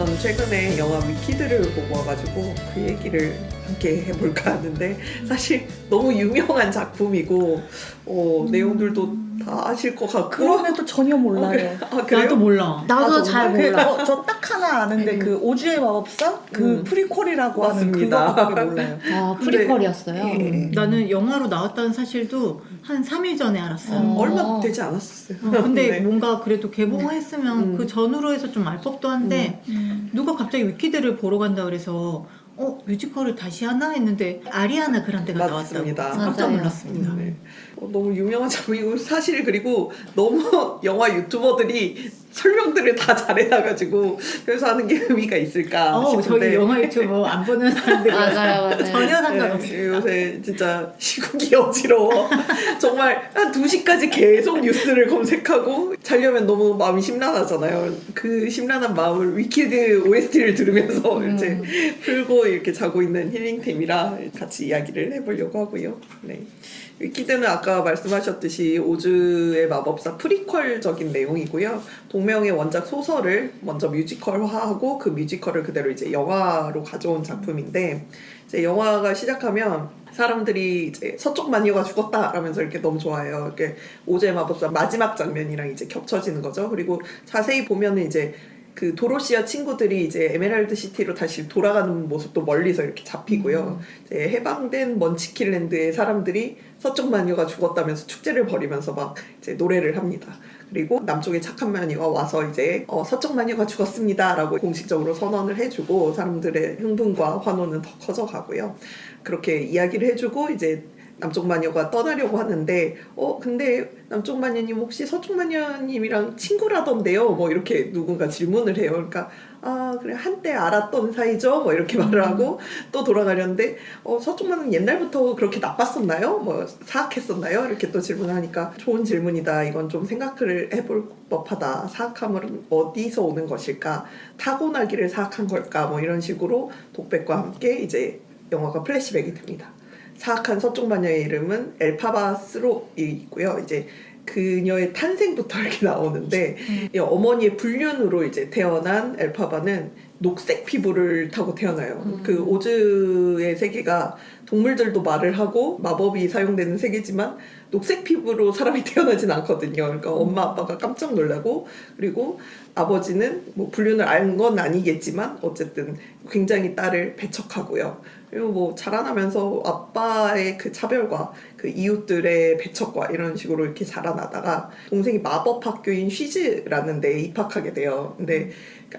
전 최근에 영화 위키드를 보고 와가지고 그 얘기를 함께 해볼까 하는데 사실 너무 유명한 작품이고 내용들도 다 아실 것 같고 그럼에도 전혀 몰라요. 그래요? 나도 몰라. 나도 잘 몰라. 저 딱 하나 아는데 그 오즈의 마법사 그 프리퀄이라고 하는 맞습니다. 그거밖에 몰라요. 아, 근데- 프리퀄이었어요? 예. 나는 영화로 나왔다는 사실도 한 3일 전에 알았어요. 얼마 되지 않았었어요. 근데 네. 뭔가 그래도 개봉했으면 그 전후로 해서 좀 알 법도 한데 누가 갑자기 위키드를 보러 간다 그래서 뮤지컬을 다시 하나 했는데 아리아나 그란데가 나왔다고 맞습니다. 깜짝 맞아요. 놀랐습니다. 네. 너무 유명한 작품이고 사실 그리고 너무 영화 유튜버들이 설명들을 다 잘해놔가지고 그래서 하는 게 의미가 있을까 싶은데 저희 영화 유튜브 안 보는 사람들이 맞아요. 전혀 상관없어요. 네, 요새 진짜 시국이 어지러워. 정말 한 2시까지 계속 뉴스를 검색하고 자려면 너무 마음이 심란하잖아요. 그 심란한 마음을 위키드 OST를 들으면서 이제 풀고 이렇게 자고 있는 힐링템이라 같이 이야기를 해보려고 하고요. 네. 위키드는 아까 말씀하셨듯이 오즈의 마법사 프리퀄적인 내용이고요. 동명의 원작 소설을 먼저 뮤지컬화하고 그 뮤지컬을 그대로 이제 영화로 가져온 작품인데 이제 영화가 시작하면 사람들이 이제 서쪽 마녀가 죽었다 라면서 이렇게 너무 좋아해요. 이렇게 오즈의 마법사 마지막 장면이랑 이제 겹쳐지는 거죠. 그리고 자세히 보면은 이제 그 도로시아 친구들이 이제 에메랄드 시티로 다시 돌아가는 모습도 멀리서 이렇게 잡히고요. 이제 해방된 먼치킨랜드의 사람들이 서쪽 마녀가 죽었다면서 축제를 벌이면서 막 이제 노래를 합니다. 그리고 남쪽의 착한 마녀가 와서 이제 서쪽 마녀가 죽었습니다라고 공식적으로 선언을 해주고 사람들의 흥분과 환호는 더 커져가고요. 그렇게 이야기를 해주고 이제 남쪽 마녀가 떠나려고 하는데 근데 남쪽 마녀님 혹시 서쪽 마녀님이랑 친구라던데요? 뭐 이렇게 누군가 질문을 해요. 그러니까 그래 한때 알았던 사이죠? 뭐 이렇게 말을 하고 또 돌아가려는데 서쪽 마녀는 옛날부터 그렇게 나빴었나요? 뭐 사악했었나요? 이렇게 또 질문을 하니까 좋은 질문이다. 이건 좀 생각을 해볼 법하다. 사악함은 어디서 오는 것일까? 타고나기를 사악한 걸까? 뭐 이런 식으로 독백과 함께 이제 영화가 플래시백이 됩니다. 사악한 서쪽 마녀의 이름은 엘파바스로이고요. 이제 그녀의 탄생부터 이렇게 나오는데 이 어머니의 불륜으로 이제 태어난 엘파바는 녹색 피부를 타고 태어나요. 그 오즈의 세계가 동물들도 말을 하고 마법이 사용되는 세계지만 녹색 피부로 사람이 태어나진 않거든요. 그러니까 엄마 아빠가 깜짝 놀라고 그리고 아버지는 뭐 불륜을 안 건 아니겠지만 어쨌든 굉장히 딸을 배척하고요. 그리고 뭐 자라나면서 아빠의 그 차별과 그 이웃들의 배척과 이런 식으로 이렇게 자라나다가 동생이 마법학교인 쉬즈라는 데에 입학하게 돼요. 근데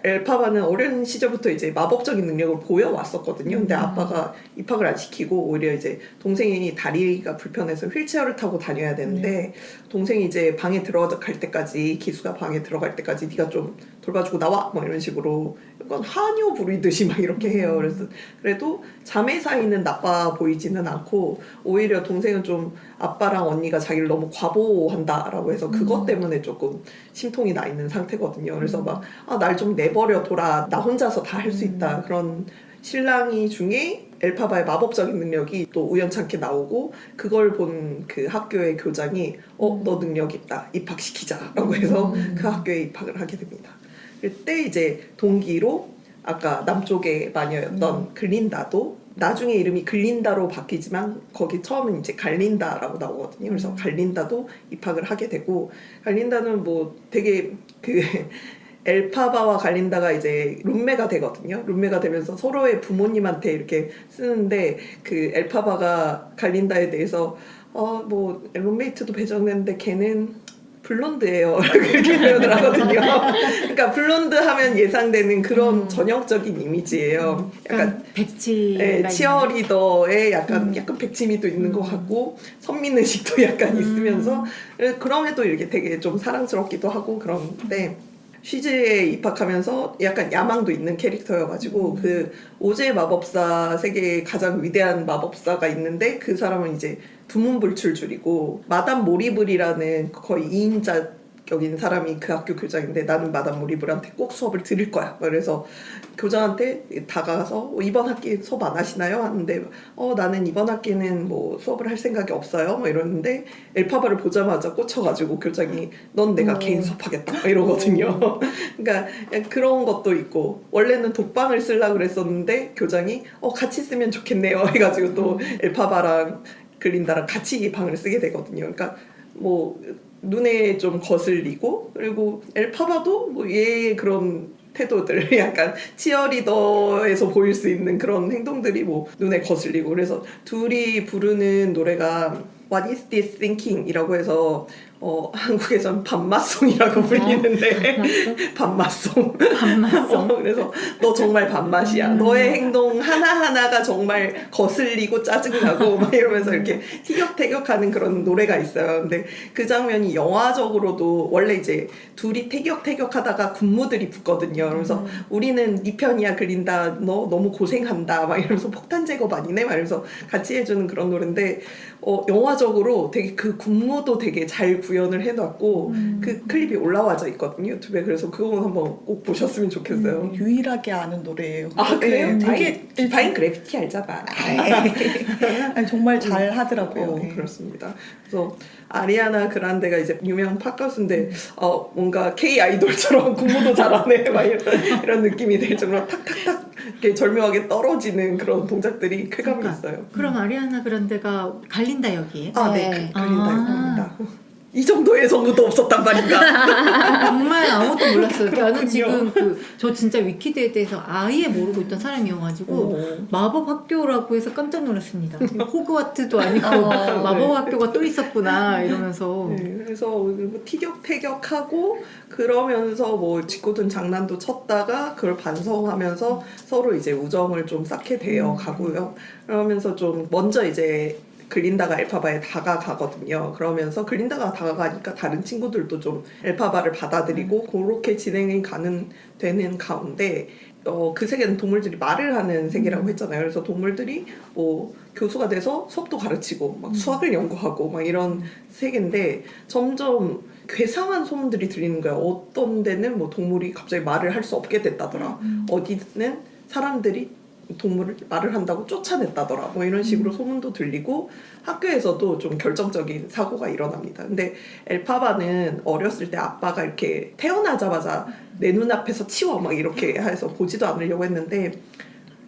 엘파바는 어린 시절부터 이제 마법적인 능력을 보여왔었거든요. 근데 아빠가 입학을 안 시키고 오히려 이제 동생이 다리가 불편해서 휠체어를 타고 다녀야 되는데 동생이 이제 방에 들어갈 때까지 기수가 방에 들어갈 때까지 네가 좀 돌봐주고 나와 뭐 이런 식으로 약간 하녀 부리듯이 막 이렇게 해요. 그래서 그래도 자매 사이는 나빠 보이지는 않고 오히려 동생은 좀 아빠랑 언니가 자기를 너무 과보한다라고 해서 그것 때문에 조금 심통이 나 있는 상태거든요. 그래서 막 날 좀 내버려 둬라. 나 혼자서 다 할 수 있다. 그런 신랑이 중에 엘파바의 마법적인 능력이 또 우연찮게 나오고 그걸 본 그 학교의 교장이 너 능력 있다. 입학시키자라고 해서 그 학교에 입학을 하게 됩니다. 그때 이제 동기로 아까 남쪽의 마녀였던 글린다도 나중에 이름이 글린다로 바뀌지만 거기 처음엔 이제 갈린다라고 나오거든요. 그래서 갈린다도 입학을 하게 되고 갈린다는 뭐 되게 그 엘파바와 갈린다가 이제 룸메가 되거든요. 룸메가 되면서 서로의 부모님한테 이렇게 쓰는데 그 엘파바가 갈린다에 대해서 뭐 룸메이트도 배정됐는데 걔는 블론드예요. 이렇게 표현을 하거든요. 그러니까 블론드 하면 예상되는 그런 전형적인 이미지예요. 약간 백치가 치어리더에 약간 백치미도 있는 것 같고 선민의식도 약간 있으면서 그럼에도 이렇게 되게 좀 사랑스럽기도 하고 그런데 쉬즈에 입학하면서 약간 야망도 있는 캐릭터여가지고 그 오즈의 마법사 세계의 가장 위대한 마법사가 있는데 그 사람은 이제 두문불출줄이고 마담 모리블이라는 거의 2인자 성격인 사람이 그 학교 교장인데 나는 마담 모리브한테 꼭 수업을 드릴 거야. 그래서 교장한테 다가가서 이번 학기 수업 안 하시나요? 하는데 나는 이번 학기는 뭐 수업을 할 생각이 없어요. 뭐 이러는데 엘파바를 보자마자 꽂혀가지고 교장이 넌 내가 개인 수업하겠다. 막 이러거든요. 그러니까 그런 것도 있고 원래는 독방을 쓰려고 그랬었는데 교장이 같이 쓰면 좋겠네요. 해가지고 또 엘파바랑 글린다랑 같이 방을 쓰게 되거든요. 그러니까 뭐 눈에 좀 거슬리고 그리고 엘파바도 뭐 얘의 그런 태도들 약간 치어리더에서 보일 수 있는 그런 행동들이 뭐 눈에 거슬리고 그래서 둘이 부르는 노래가 What is this thinking? 이라고 해서 한국에선 밤맛송이라고 불리는데 밤맛송 그래서 너 정말 밤맛이야 너의 행동 하나하나가 정말 거슬리고 짜증나고 막 이러면서 이렇게 티격태격하는 그런 노래가 있어요. 근데 그 장면이 영화적으로도 원래 이제 둘이 태격태격하다가 군무들이 붙거든요. 그래서 우리는 네 편이야 글린다 너 너무 고생한다 막 이러면서 폭탄 제거 아니네 막 이러면서 같이 해주는 그런 노래인데 영화적으로 되게 그 군무도 되게 잘 구현을 해놨고 그 클립이 올라와져 있거든요 유튜브에. 그래서 그거 한번 꼭 보셨으면 좋겠어요. 유일하게 아는 노래예요. 아 그래요? 되게 디파인 그래피티 알잖아. 아니, 정말 잘 하더라고요. 네. 그렇습니다. 그래서 아리아나 그란데가 이제 유명한 팝 가수인데 뭔가 K 아이돌처럼 군무도 잘하네 막 이런 느낌이 들 정도로 탁탁탁 이렇게 절묘하게 떨어지는 그런 동작들이 쾌감이 그러니까, 있어요. 그럼 아리아나 그란데가 갈린다 여기에? 네. 갈린다 입니다. 이 정도의 정보도 없었단 말인가? 정말 아무것도 몰랐어요. 그렇군요. 저는 지금 저 진짜 위키드에 대해서 아예 모르고 있던 사람이어가지고 마법 학교라고 해서 깜짝 놀랐습니다. 호그와트도 아니고 마법 학교가 또 있었구나 이러면서. 네, 그래서 뭐 티격태격하고 그러면서 뭐 짓궂은 장난도 쳤다가 그걸 반성하면서 서로 이제 우정을 좀 쌓게 되어 가고요. 그러면서 좀 먼저 이제 글린다가 엘파바에 다가가거든요. 그러면서 글린다가 다가가니까 다른 친구들도 좀 엘파바를 받아들이고 그렇게 진행이 되는 가운데 그 세계는 동물들이 말을 하는 세계라고 했잖아요. 그래서 동물들이 뭐 교수가 돼서 수업도 가르치고 막 수학을 연구하고 막 이런 세계인데 점점 괴상한 소문들이 들리는 거예요. 어떤 데는 뭐 동물이 갑자기 말을 할 수 없게 됐다더라. 어디는 사람들이 동물을 말을 한다고 쫓아냈다더라 뭐 이런 식으로 소문도 들리고 학교에서도 좀 결정적인 사고가 일어납니다. 근데 엘파바는 어렸을 때 아빠가 이렇게 태어나자마자 내 눈앞에서 치워 막 이렇게 해서 보지도 않으려고 했는데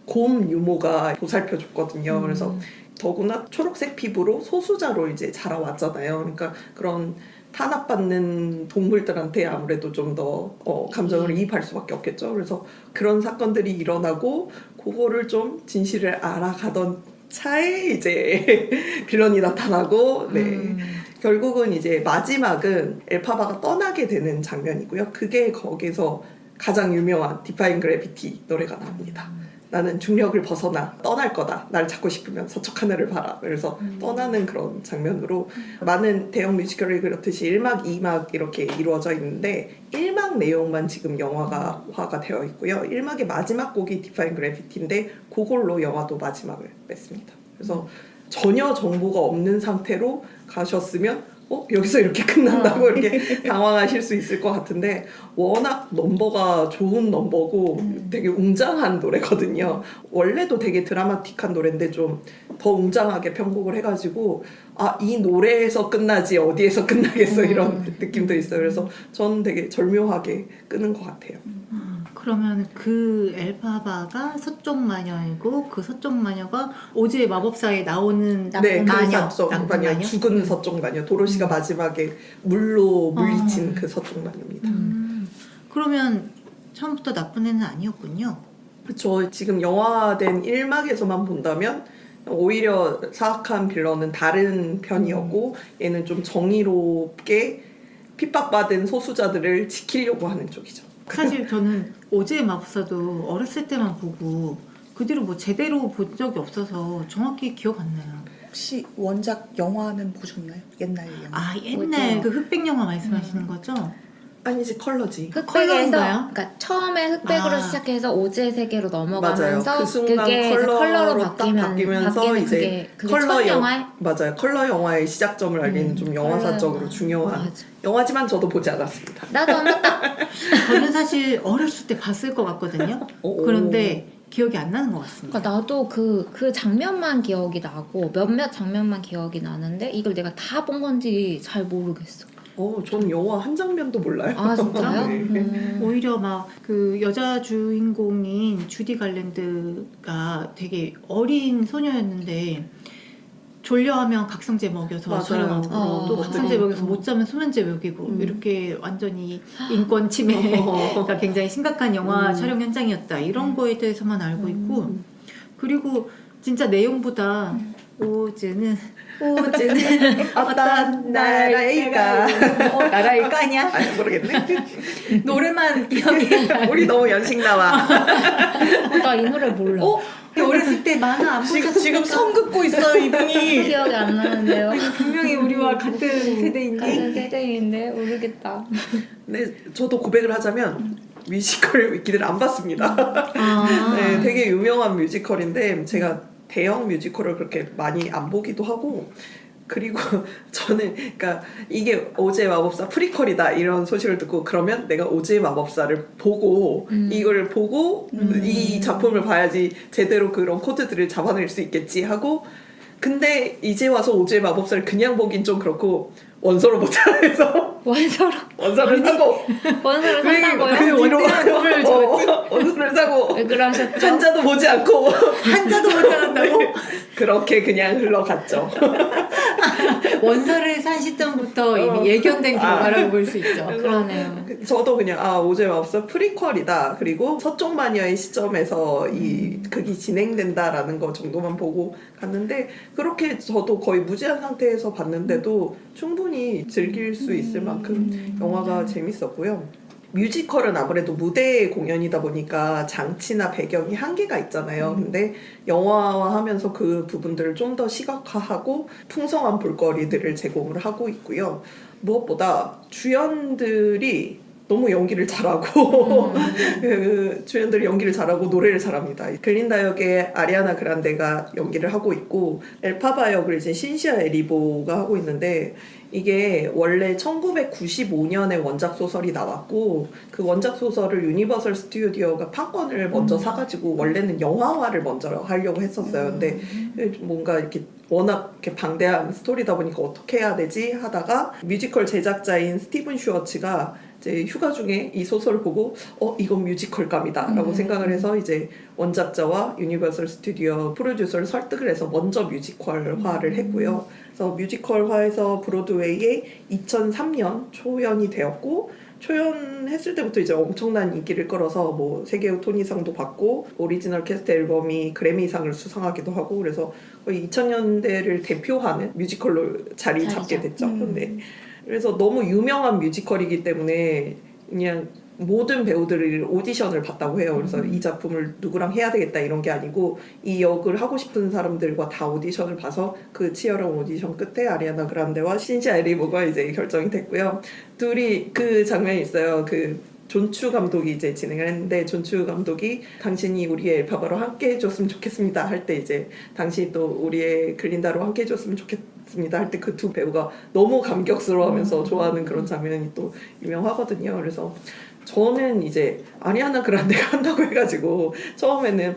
곰 유모가 보살펴줬거든요. 그래서 더구나 초록색 피부로 소수자로 이제 자라왔잖아요. 그러니까 그런 탄압받는 동물들한테 아무래도 좀 더 감정을 이입할 수밖에 없겠죠. 그래서 그런 사건들이 일어나고 그거를 좀 진실을 알아가던 차에 이제 빌런이 나타나고 결국은 이제 마지막은 엘파바가 떠나게 되는 장면이고요. 그게 거기서 가장 유명한 디파인 그래비티 노래가 나옵니다. 나는 중력을 벗어나 떠날 거다. 날 찾고 싶으면 서쪽 하늘을 봐라. 그래서 떠나는 그런 장면으로 많은 대형 뮤지컬이 그렇듯이 1막, 2막 이렇게 이루어져 있는데 1막 내용만 지금 영화화가 되어 있고요. 1막의 마지막 곡이 디파인 그래비티인데 그걸로 영화도 마지막을 맺습니다. 그래서 전혀 정보가 없는 상태로 가셨으면 여기서 이렇게 끝난다고 이렇게 당황하실 수 있을 것 같은데 워낙 넘버가 좋은 넘버고 되게 웅장한 노래거든요. 원래도 되게 드라마틱한 노래인데 좀 더 웅장하게 편곡을 해가지고 이 노래에서 끝나지 어디에서 끝나겠어 이런 느낌도 있어요. 그래서 저는 되게 절묘하게 끄는 것 같아요. 그러면 그 엘파바가 서쪽 마녀이고 그 서쪽 마녀가 오즈의 마법사에 나오는 네, 마녀, 그 서쪽 마녀, 죽은 서쪽 마녀. 도로시가 마지막에 물로 물리친 그 서쪽 마녀입니다. 그러면 처음부터 나쁜 애는 아니었군요. 그렇죠. 지금 영화된 1막에서만 본다면 오히려 사악한 빌런은 다른 편이었고 얘는 좀 정의롭게 핍박받은 소수자들을 지키려고 하는 쪽이죠. 사실 저는 오즈의 마법사도 어렸을 때만 보고 그 뒤로 뭐 제대로 본 적이 없어서 정확히 기억 안 나요. 혹시 원작 영화는 보셨나요? 옛날 영화. 옛날 그 흑백 영화 말씀하시는 거죠? 아니지 컬러지. 컬러인가요? 그러니까 처음에 흑백으로 아. 시작해서 오즈의 세계로 넘어가면서 맞아요. 그 순간 그게 이제 컬러로 딱 바뀌면서 바뀌는 이제 그게 컬러 첫 영화에 맞아요. 컬러 영화의 시작점을 알기는 좀 영화사적으로 컬러 중요한 맞아. 영화지만 저도 보지 않았습니다. 나도 안 봤다. 저는 사실 어렸을 때 봤을 것 같거든요. 오. 그런데 기억이 안 나는 것 같습니다. 그러니까 나도 그 장면만 기억이 나고 몇몇 장면만 기억이 나는데 이걸 내가 다 본 건지 잘 모르겠어. 저는 영화 한 장면도 몰라요. 아 진짜요? 네. 오히려 막 그 여자 주인공인 주디 갈랜드가 되게 어린 소녀였는데 졸려하면 각성제 먹여서 맞아요. 저렴하고 또 각성제 먹여서 못 자면 수면제 먹이고 이렇게 완전히 인권 침해가 굉장히 심각한 영화 촬영 현장이었다 이런 거에 대해서만 알고 있고 그리고 진짜 내용보다 오즈는 어떤 나라일까? 나라일까 아니야? 아니 모르겠네. 노래만 기억이 나. 우리 너무 연식 나와. 나 이 노래 몰라. 어렸을 때 만화 안 보셨어요? 지금 성 긋고 있어요 이분이. 기억이 안 나는데요. 분명히 우리와 같은 세대인데 같은 세대인데 모르겠다. 네, 저도 고백을 하자면 뮤지컬 위키를 안 봤습니다. 아. 네, 되게 유명한 뮤지컬인데 제가 대형 뮤지컬을 그렇게 많이 안 보기도 하고 그리고 저는 그러니까 이게 오즈의 마법사 프리퀄이다 이런 소식을 듣고 그러면 내가 오즈의 마법사를 보고 이걸 보고 이 작품을 봐야지 제대로 그런 코드들을 잡아낼 수 있겠지 하고 근데 이제 와서 오즈의 마법사를 그냥 보긴 좀 그렇고 원서로 보자 해서 원서를 사고 원서를 산다고요? 그 뒤로 원대한 원서를 사고 왜 그러셨죠? 한자도 보지 않고 한자도 못 따른다고? 그렇게 그냥 흘러갔죠. 원서를 산 시점부터 이미 예견된 결과라고 볼 수 있죠. 그러네요. 저도 그냥 오즈의 마법사 프리퀄이다. 그리고 서쪽 마녀의 시점에서 이 극이 진행된다라는 거 정도만 보고 갔는데 그렇게 저도 거의 무제한 상태에서 봤는데도 충분히 즐길 수 있을 만큼 영화가 재밌었고요. 뮤지컬은 아무래도 무대 공연이다 보니까 장치나 배경이 한계가 있잖아요. 근데 영화화하면서 그 부분들을 좀 더 시각화하고 풍성한 볼거리들을 제공을 하고 있고요. 무엇보다 주연들이 너무 연기를 잘하고 그 주연들이 연기를 잘하고 노래를 잘합니다. 글린다 역의 아리아나 그란데가 연기를 하고 있고 엘파바 역을 이제 신시아 에리보가 하고 있는데 이게 원래 1995년에 원작 소설이 나왔고 그 원작 소설을 유니버설 스튜디오가 판권을 먼저 사가지고 원래는 영화화를 먼저 하려고 했었어요. 근데 뭔가 이렇게 워낙 이렇게 방대한 스토리다 보니까 어떻게 해야 되지 하다가 뮤지컬 제작자인 스티븐 슈워츠가 이제 휴가 중에 이 소설을 보고 이건 뮤지컬감이다 라고 생각을 해서 이제 원작자와 유니버설 스튜디오 프로듀서를 설득을 해서 먼저 뮤지컬화를 했고요. 그래서 뮤지컬화해서 브로드웨이에 2003년 초연이 되었고 초연했을 때부터 이제 엄청난 인기를 끌어서 뭐 세계의 토니상도 받고 오리지널 캐스트 앨범이 그래미상을 수상하기도 하고 그래서 거의 2000년대를 대표하는 뮤지컬로 자리 잡게 됐죠. 근데 그래서 너무 유명한 뮤지컬이기 때문에 그냥 모든 배우들이 오디션을 봤다고 해요. 그래서 이 작품을 누구랑 해야 되겠다 이런 게 아니고 이 역을 하고 싶은 사람들과 다 오디션을 봐서 그 치열한 오디션 끝에 아리아나 그란데와 신시아 에리보가 이제 결정이 됐고요. 둘이 그 장면이 있어요. 그 존추 감독이 이제 진행을 했는데 존추 감독이 당신이 우리의 엘파바로 함께 해줬으면 좋겠습니다 할 때 이제 당신이 또 우리의 글린다로 함께 해줬으면 좋겠습니다 할 때 그 두 배우가 너무 감격스러워하면서 좋아하는 그런 장면이 또 유명하거든요. 그래서 저는 이제 아리아나 그란데가 한다고 해가지고 처음에는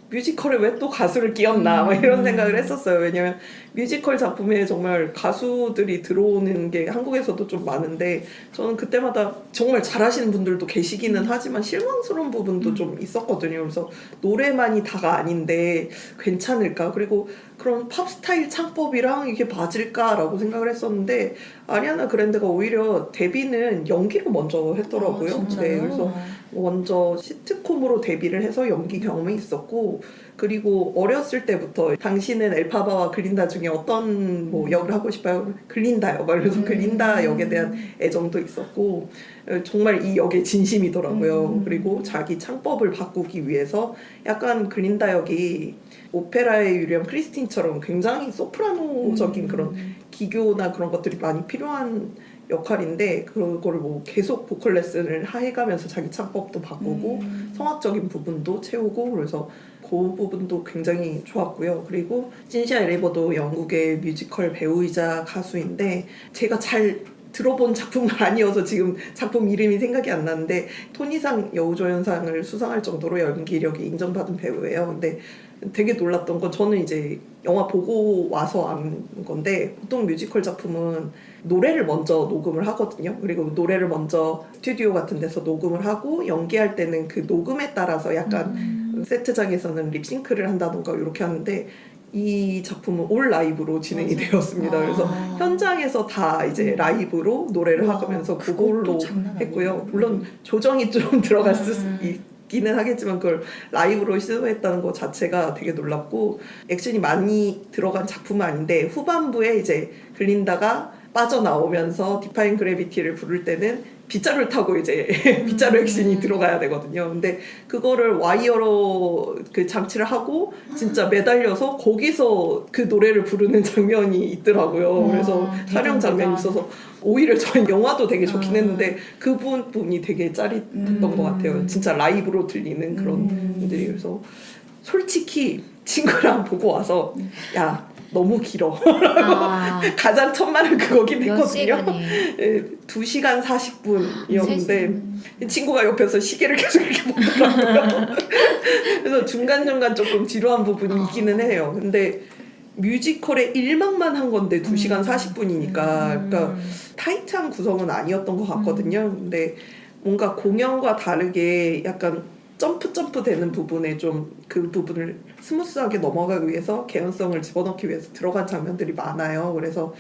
뮤지컬에 왜 또 가수를 끼얹나 막 이런 생각을 했었어요. 왜냐면 뮤지컬 작품에 정말 가수들이 들어오는 게 한국에서도 좀 많은데 저는 그때마다 정말 잘하시는 분들도 계시기는 하지만 실망스러운 부분도 좀 있었거든요. 그래서 노래만이 다가 아닌데 괜찮을까? 그리고 그런 팝 스타일 창법이랑 이게 맞을까라고 생각을 했었는데 아리아나 그란데가 오히려 데뷔는 연기로 먼저 했더라고요. 네, 그래서 먼저 시트콤으로 데뷔를 해서 연기 경험이 있었고 그리고 어렸을 때부터 당신은 엘파바와 글린다 중에 어떤 뭐 역을 하고 싶어요? 글린다요. 막 그래서 글린다 역에 대한 애정도 있었고 정말 이 역의 진심이더라고요. 그리고 자기 창법을 바꾸기 위해서 약간 글린다 역이 오페라의 유령 크리스틴처럼 굉장히 소프라노적인 그런 기교나 그런 것들이 많이 필요한 역할인데 그거를 뭐 계속 보컬 레슨을 해가면서 자기 창법도 바꾸고 성악적인 부분도 채우고 그래서 그 부분도 굉장히 좋았고요. 그리고 신시아 에레버도 영국의 뮤지컬 배우이자 가수인데 제가 잘 들어본 작품은 아니어서 지금 작품 이름이 생각이 안 나는데 토니상 여우조연상을 수상할 정도로 연기력이 인정받은 배우예요. 근데 되게 놀랐던 건 저는 이제 영화 보고 와서 안 건데 보통 뮤지컬 작품은 노래를 먼저 녹음을 하거든요. 그리고 노래를 먼저 스튜디오 같은 데서 녹음을 하고 연기할 때는 그 녹음에 따라서 약간 세트장에서는 립싱크를 한다던가 이렇게 하는데 이 작품은 올 라이브로 진행이 되었습니다. 그래서 현장에서 다 이제 라이브로 노래를 하면서 그걸로 했고요. 물론 조정이 좀 들어갈 수 있기는 하겠지만 그걸 라이브로 시도했다는 것 자체가 되게 놀랍고 액션이 많이 들어간 작품은 아닌데 후반부에 이제 글린다가 빠져나오면서 디파인 그래비티를 부를 때는 빗자루를 타고 이제 빗자루 액션이 들어가야 되거든요. 근데 그거를 와이어로 그 장치를 하고 진짜 매달려서 거기서 그 노래를 부르는 장면이 있더라고요. 그래서 촬영 장면이 있어서 오히려 저는 영화도 되게 좋긴 했는데 그 부분이 되게 짜릿했던 것 같아요. 진짜 라이브로 들리는 그런 분들이. 그래서 솔직히 친구랑 보고 와서 야 너무 길어. 가장 천만은 그거긴 몇 했거든요. 시간이에요? 2시간 40분이었는데 친구가 옆에서 시계를 계속 이렇게 보더라고요. 그래서 중간중간 조금 지루한 부분이 있기는 해요. 근데 뮤지컬의 1막만 한 건데 2시간 40분이니까 그러니까 타이트한 구성은 아니었던 것 같거든요. 근데 뭔가 공연과 다르게 약간 점프 되는 부분에 좀 그 부분을 스무스하게 넘어가기 위해서 개연성을 집어넣기 위해서 들어간 장면들이 많아요. 그래서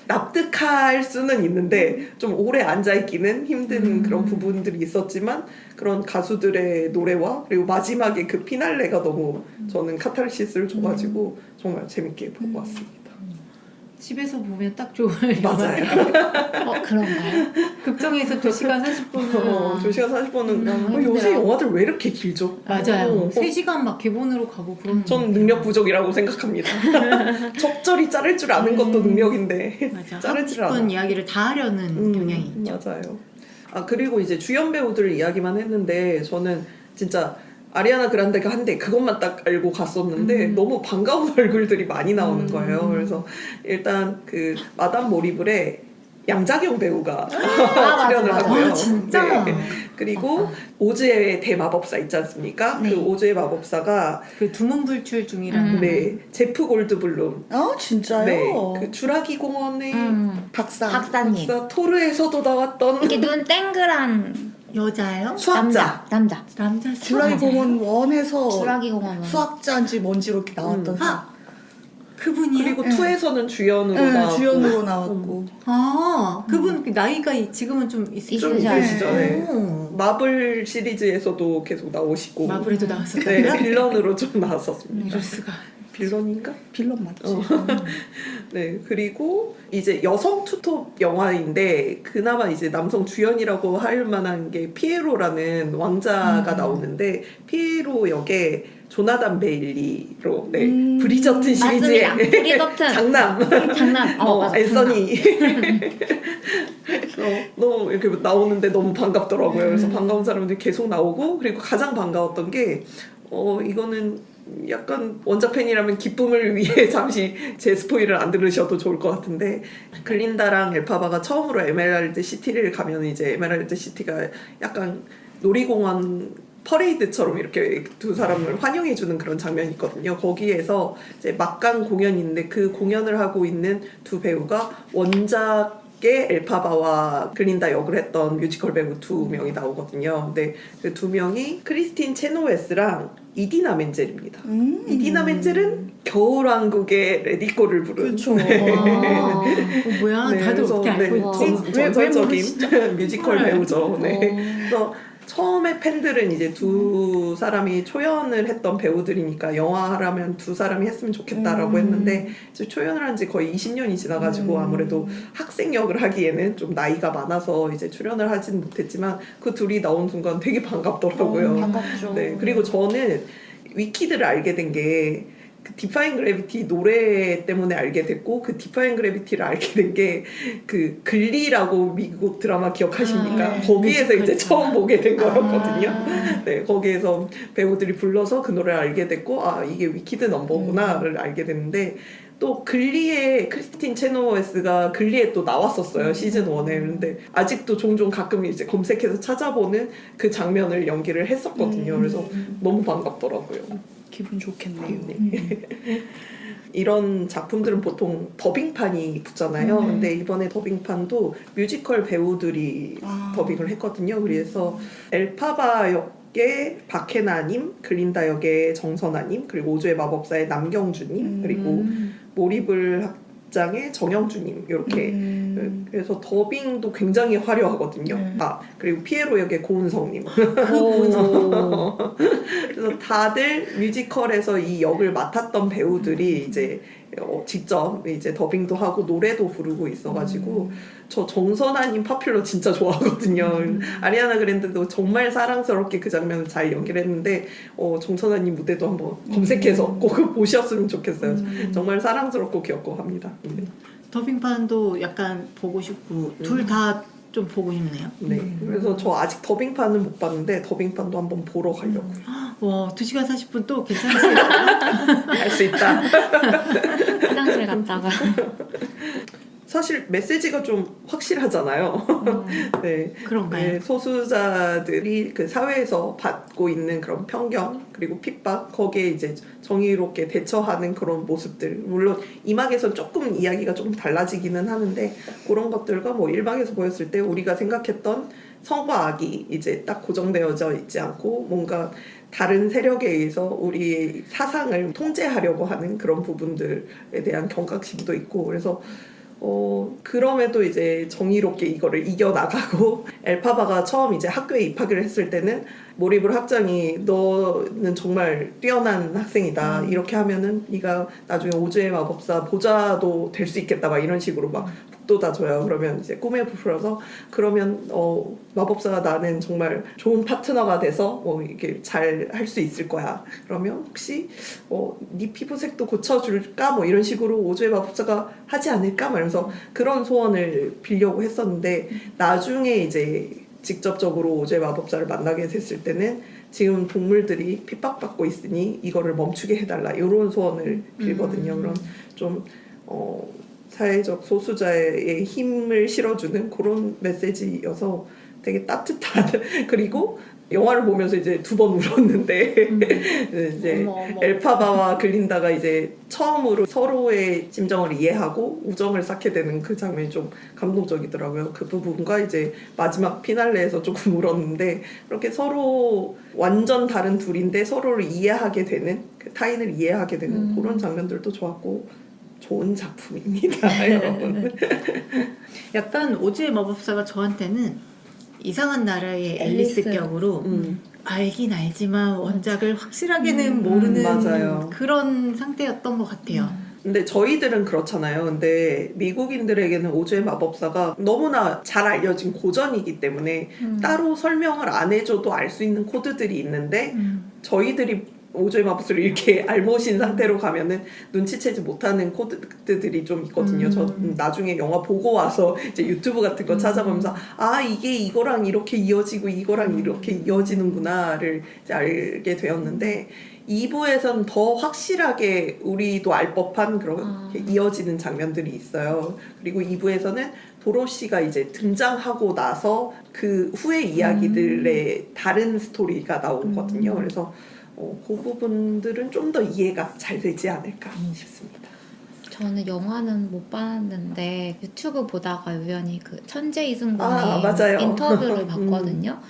납득할 수는 있는데 좀 오래 앉아있기는 힘든 그런 부분들이 있었지만 그런 가수들의 노래와 그리고 마지막에 그 피날레가 너무 저는 카타르시스를 줘가지고 정말 재밌게 보고 왔습니다. 집에서 보면 딱 좋을 맞아요. 그런가요? 극장에서 2시간 40분은 2시간 40분은 요새 영화들 왜 이렇게 길죠? 맞아요. 3시간 막 기본으로 가고 그런 전 능력 부족이라고 생각합니다. 적절히 자를 줄 아는 것도 능력인데 맞아. 자를 하고 줄 싶은 알아. 이야기를 다 하려는 경향이 있죠. 맞아요. 아 그리고 이제 주연 배우들 이야기만 했는데 저는 진짜 아리아나 그란데가 한데 그것만 딱 알고 갔었는데 너무 반가운 얼굴들이 많이 나오는 거예요. 그래서 일단 그 마담 모리블의 양자경 배우가 출연을 맞아. 하고요. 아, 진짜? 네. 그리고 오즈의 대마법사 있지 않습니까? 네. 그 오즈의 마법사가 그 두문불출 중이라는 네 제프 골드블룸 진짜요? 네, 그 주라기 공원의 박사님. 박사 토르에서도 나왔던 이렇게 눈 땡그란 여자예요? 수학자. 남자. 남자 주라기 공원 원에서 주라기 공원. 수학자인지 뭔지 이렇게 나왔던 사람. 그분이요? 그리고 네. 2에서는 주연으로 네, 나왔고 주연으로 나왔고. 그분 나이가 지금은 좀 있으시죠? 좀 있으시죠. 네. 오. 마블 시리즈에서도 계속 나오시고 마블에도 나왔었어요? 네, 빌런으로 좀 나왔었습니다. 이럴 수가. 빌런인가? 빌런 맞지? 네, 그리고 이제 여성 투톱 영화인데 그나마 이제 남성 주연이라고 할 만한 게 피에로라는 왕자가 나오는데 피에로 역에 조나단 베일리로 브리저튼 시리즈의 맞습니다. 브리저튼. 장남 맞아. 앤서니 너무 이렇게 나오는데 너무 반갑더라고요. 그래서 반가운 사람들이 계속 나오고 그리고 가장 반가웠던 게 이거는 약간 원작 팬이라면 기쁨을 위해 잠시 제 스포일을 안 들으셔도 좋을 것 같은데 글린다랑 엘파바가 처음으로 에메랄드 시티를 가면 이제 에메랄드 시티가 약간 놀이공원 퍼레이드처럼 이렇게 두 사람을 환영해주는 그런 장면이 있거든요. 거기에서 이제 막강 공연인데 그 공연을 하고 있는 두 배우가 원작의 엘파바와 글린다 역을 했던 뮤지컬 배우 두 명이 나오거든요. 근데 그 두 명이 크리스틴 체노웨스랑 이디나 멘젤입니다. 이디나 멘젤은 겨울왕국의 레디꼬를 부른 그쵸. 뭐야? 네, 다들 그래서, 어떻게 알고 네, 있지? 전설적인 뮤지컬 헐. 배우죠. 네. 그래서 처음에 팬들은 이제 두 사람이 초연을 했던 배우들이니까 영화 하라면 두 사람이 했으면 좋겠다라고 했는데 이제 초연을 한 지 거의 20년이 지나가지고 아무래도 학생 역을 하기에는 좀 나이가 많아서 이제 출연을 하진 못했지만 그 둘이 나온 순간 되게 반갑더라고요. 반갑죠. 네, 그리고 저는 위키드를 알게 된 게 그 디파인 그래비티 노래 때문에 알게 됐고 그 디파인 그래비티를 알게 된 게 그 글리라고 미국 드라마 기억하십니까? 아, 네. 거기에서 이제 뮤지컬. 처음 보게 된 거였거든요. 아. 네, 거기에서 배우들이 불러서 그 노래를 알게 됐고 아 이게 위키드 넘버구나를 알게 됐는데 또 글리에 크리스틴 체노웨스가 글리에 또 나왔었어요 시즌 1에. 그런데 아직도 종종 가끔 이제 검색해서 찾아보는 그 장면을 연기를 했었거든요. 그래서 너무 반갑더라고요. 기분 좋겠네요. 네. 이런 작품들은 보통 더빙판이 붙잖아요. 근데 이번에 더빙판도 뮤지컬 배우들이 아. 더빙을 했거든요. 그래서 엘파바 역의 박해나님, 글린다 역의 정선아님, 그리고 오즈의 마법사의 남경주님, 그리고 모리블 학장의 정영주님 이렇게. 그래서 더빙도 굉장히 화려하거든요. 아 그리고 피에로 역의 고은성님. 그래서 다들 뮤지컬에서 이 역을 맡았던 배우들이 이제 직접 이제 더빙도 하고 노래도 부르고 있어가지고 저 정선아님 파퓰러 진짜 좋아하거든요. 아리아나 그랜드도 정말 사랑스럽게 그 장면을 잘 연기를 했는데 정선아님 무대도 한번 검색해서 꼭 보셨으면 좋겠어요. 정말 사랑스럽고 귀엽고 합니다. 네. 더빙판도 약간 보고 싶고 둘 다 좀 보고 싶네요. 네. 그래서 저 아직 더빙판은 못 봤는데 더빙판도 한번 보러 가려고요. 와 2시간 40분 또 괜찮으시겠어요? 할 수 있다. 화장실 갔다가 사실 메시지가 좀 확실하잖아요. 네. 그런가요? 네, 소수자들이 그 사회에서 받고 있는 그런 편견 그리고 핍박 거기에 이제 정의롭게 대처하는 그런 모습들 물론 2막에서 조금 이야기가 조금 달라지기는 하는데 그런 것들과 뭐 1막에서 보였을 때 우리가 생각했던 성과 악이 이제 딱 고정되어져 있지 않고 뭔가 다른 세력에 의해서 우리의 사상을 통제하려고 하는 그런 부분들에 대한 경각심도 있고 그래서 그럼에도 이제 정의롭게 이거를 이겨나가고 엘파바가 처음 이제 학교에 입학을 했을 때는 모리블 학장이 너는 정말 뛰어난 학생이다 이렇게 하면은 네가 나중에 오즈의 마법사 보좌도 될 수 있겠다 막 이런 식으로 막 북돋아줘요. 그러면 이제 꿈에 부풀어서 그러면 마법사가 나는 정말 좋은 파트너가 돼서 이렇게 잘 할 수 있을 거야. 그러면 혹시 네 피부색도 고쳐줄까? 뭐 이런 식으로 오즈의 마법사가 하지 않을까? 말면서 그런 소원을 빌려고 했었는데 나중에 이제 직접적으로 오즈의 마법사를 만나게 됐을 때는 지금 동물들이 핍박받고 있으니 이거를 멈추게 해달라 이런 소원을 빌거든요. 그런 좀 사회적 소수자의 힘을 실어주는 그런 메시지여서 되게 따뜻한 그리고 영화를 보면서 이제 2번 울었는데 이제 어머. 엘파바와 글린다가 이제 처음으로 서로의 심정을 이해하고 우정을 쌓게 되는 그 장면이 좀 감동적이더라고요. 그 부분과 이제 마지막 피날레에서 조금 울었는데 그렇게 서로 완전 다른 둘인데 서로를 이해하게 되는 그 타인을 이해하게 되는 그런 장면들도 좋았고 좋은 작품입니다, 여러분. 약간 오즈의 마법사가 저한테는 이상한 나라의 앨리스 앨리스. 격으로 알긴 알지만 원작을 확실하게는 모르는 맞아요. 그런 상태였던 것 같아요. 근데 저희들은 그렇잖아요. 근데 미국인들에게는 오즈의 마법사가 너무나 잘 알려진 고전이기 때문에 따로 설명을 안 해줘도 알 수 있는 코드들이 있는데 저희들이 오즈의 마법사를 이렇게 알못인 상태로 가면은 눈치채지 못하는 코드들이 좀 있거든요. 저 나중에 영화 보고 와서 이제 유튜브 같은 거 찾아보면서 아 이게 이거랑 이렇게 이어지고 이거랑 이렇게 이어지는구나를 이제 알게 되었는데 2부에선 더 확실하게 우리도 알 법한 그렇게 이어지는 장면들이 있어요. 그리고 2부에서는 도로시가 이제 등장하고 나서 그 후의 이야기들의 다른 스토리가 나오거든요. 그래서 그 부분들은 좀 더 이해가 잘 되지 않을까 싶습니다. 저는 영화는 못 봤는데 유튜브 보다가 우연히 그 천재 이승범님 맞아요. 인터뷰를 봤거든요.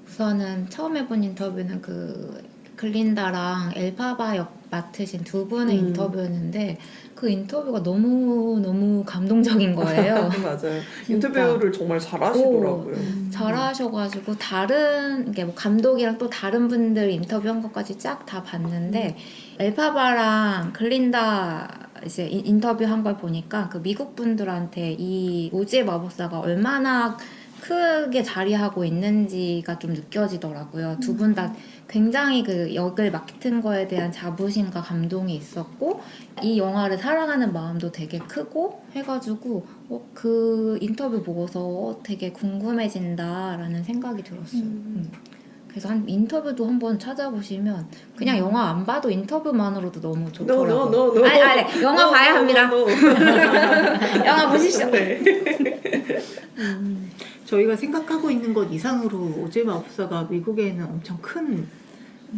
우선은 처음 해본 인터뷰는 그 글린다랑 엘파바 역 맡으신 두 분의 인터뷰였는데 그 인터뷰가 너무 감동적인 거예요. 맞아요. 인터뷰를 정말 잘하시더라고요. 잘하셔가지고 다른 이게 뭐 감독이랑 또 다른 분들 인터뷰한 것까지 쫙 다 봤는데 엘파바랑 글린다 이제 인터뷰한 걸 보니까 그 미국 분들한테 이 오즈의 마법사가 얼마나 크게 자리하고 있는지가 좀 느껴지더라고요. 두 분 다 굉장히 그 역을 맡은 거에 대한 자부심과 감동이 있었고 이 영화를 사랑하는 마음도 되게 크고 해가지고 그 인터뷰 보고서 되게 궁금해진다라는 생각이 들었어요. 그래서 인터뷰도 한번 찾아보시면 그냥 영화 안 봐도 인터뷰만으로도 너무 좋더라고요. No. 아니, 영화 봐야 합니다. No. 영화 보십시오. 네. 저희가 생각하고 있는 것 이상으로 오즈의 마법사가 미국에는 엄청 큰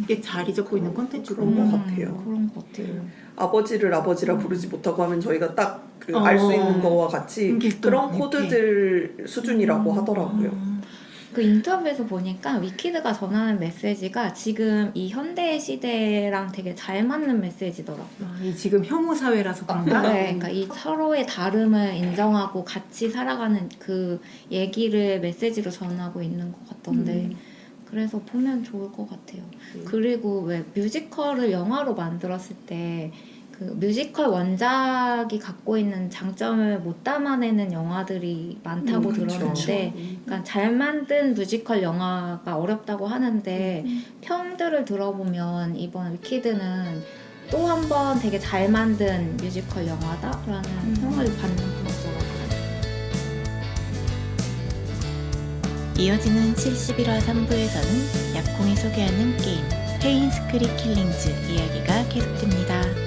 게 자리 잡고 있는 콘텐츠고 그런 것 같아요. 그런 것 같아요. 아버지를 아버지라 부르지 못하고 하면 저희가 딱 알 수 있는 거와 같이 그런 코드들 수준이라고 하더라고요. 그 인터뷰에서 보니까 위키드가 전하는 메시지가 지금 이 현대 시대랑 되게 잘 맞는 메시지더라고요. 이 지금 혐오 사회라서 그런가? 네, 그러니까 이 서로의 다름을 인정하고 같이 살아가는 그 얘기를 메시지로 전하고 있는 것 같던데 그래서 보면 좋을 것 같아요. 그리고 왜 뮤지컬을 영화로 만들었을 때 그 뮤지컬 원작이 갖고 있는 장점을 못 담아내는 영화들이 많다고 들었는데 그러니까 잘 만든 뮤지컬 영화가 어렵다고 하는데 평들을 들어보면 이번 위키드는 또 한 번 되게 잘 만든 뮤지컬 영화다라는 평을 받는 것 같더라고요. 이어지는 71화 3부에서는 약콩이 소개하는 게임 페인스크리 킬링즈 이야기가 계속됩니다.